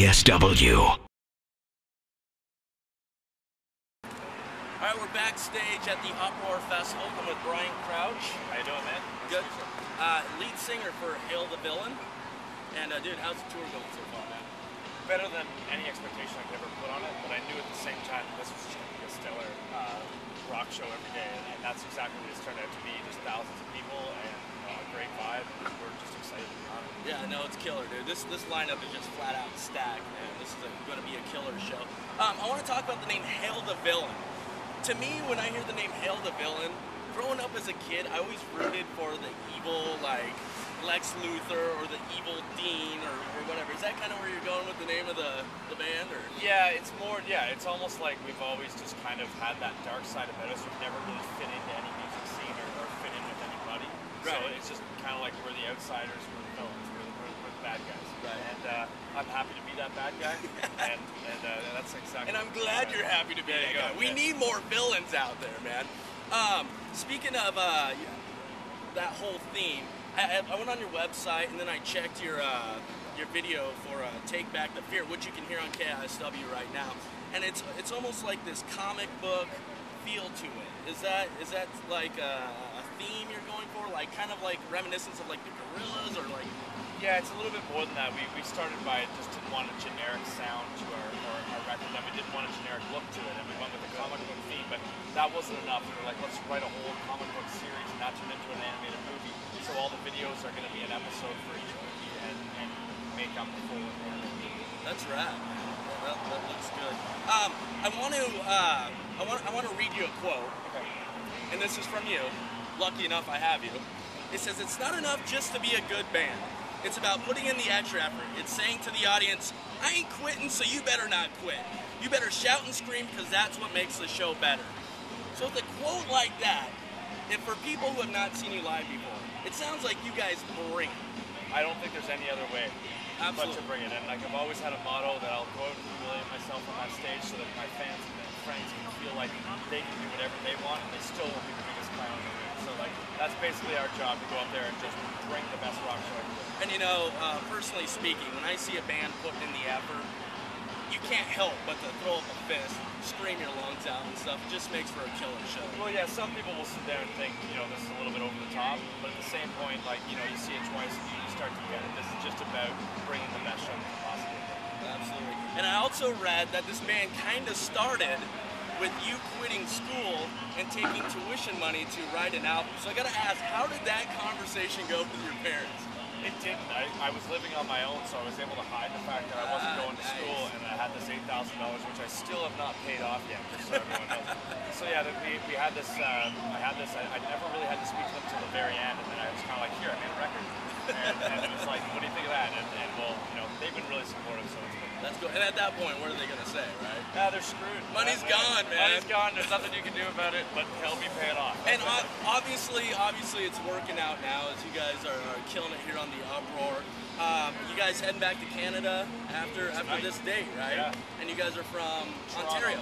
KISW. All right, we're backstage at the UpRoar Festival. I'm with Brian Crouch. How you doing, man? Good. Lead singer for Hail the Villian. And dude, how's the tour going so far, man? Better than any expectation I could ever put on it, but I knew at the same time this was just going to be a stellar rock show every day, and that's exactly what it's turned out to be. Just thousands of people and a great vibe. We're just excited to be on it. Yeah, no, it's killer, dude. This lineup is just flat out stacked, man. This is going to be a killer show. I want to talk about the name Hail the Villian. To me, when I hear the name Hail the Villian, growing up as a kid, I always rooted for the evil, like Lex Luthor or the evil Dean or whatever. Is that kind of where you're going with the name of the band? Or? Yeah, it's more, it's almost like we've always just kind of had that dark side about us. We've never really fit into any music scene or fit in with anybody. Right. So it's just kind of like we're the outsiders, we're the villains, we're the bad guys. Right. And I'm happy to be that bad guy, and that's exactly. And I'm glad you're happy to be that guy. We need more villains out there, man. Speaking of that whole theme, I went on your website and then I checked your video for Take Back the Fear, which you can hear on KISW right now, and it's almost like this comic book feel to it. Is that like a theme you're going for, like kind of like reminiscence of like the Gorillas, or like? Yeah, it's a little bit more than that. We started by just didn't want a generic sound to our record, then we didn't want a generic look to it, and we went with a comic book theme, but that wasn't enough. We were like, let's write a whole comic book series and that turn into an animated movie. So all the videos are going to be an episode for each movie and make up the full animated movie. That's rad. That looks good. I want to read you a quote. Okay. And this is from you. Lucky enough I have you. It says, "It's not enough just to be a good band. It's about putting in the extra effort. It's saying to the audience, I ain't quitting, so you better not quit. You better shout and scream, because that's what makes the show better." So with a quote like that, and for people who have not seen you live before, it sounds like you guys bring it. I don't think there's any other way but to bring it. And like I've always had a motto that I'll go out and humiliate myself on that stage so that my fans and friends can feel like they can do whatever they want and they still won't be the biggest clown in the room. So like that's basically our job, to go up there and just bring the best rock show ever. And you know, personally speaking, when I see a band putting in the effort, you can't help but to throw up a fist, scream your lungs out and stuff. It just makes for a killer show. Well, yeah, some people will sit there and think, this is a little bit over the top, but at the same point, like, you see it twice and you start to get it. This is just about bringing the best show possible. Absolutely. And I also read that this band kind of started with you quitting school and taking tuition money to write an album. So I gotta ask, how did that conversation go with your parents? It didn't. I was living on my own, so I was able to hide the fact that I wasn't going to school, and I had this $8,000, which I still have not paid off yet, just so everyone knows. So yeah, we had this, I never really had to speak to them until the very end, and then I was kind of like, here, I made a record. And it was like, what do you think of that? And well, they've been really supportive, so it's good. That's good. And at that point, what are they going to say, right? Yeah, they're screwed. Money's gone, man. Money's gone. There's nothing you can do about it, but help me pay it off. And obviously it's working out now as you guys are killing it here on the UpRoar. You guys heading back to Canada after this date, right? Yeah. And you guys are from Toronto. Ontario.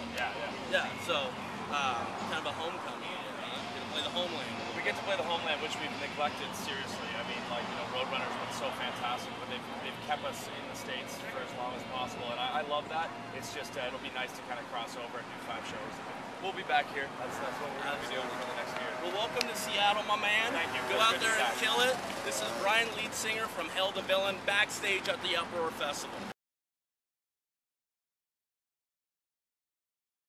Yeah. So kind of a homecoming. Gonna play the homeland. We get to play the homeland, which we've neglected seriously. I mean, like, Roadrunner's been so fantastic, but they've kept us in the States for as long as possible, and I love that. It's just, it'll be nice to kind of cross over and do 5 shows. We'll be back here. That's what we're going to be doing for the next year. Well, welcome to Seattle, my man. Thank you. Go out there and kill it. This is Brian, lead singer from Hail the Villian, backstage at the UpRoar Festival.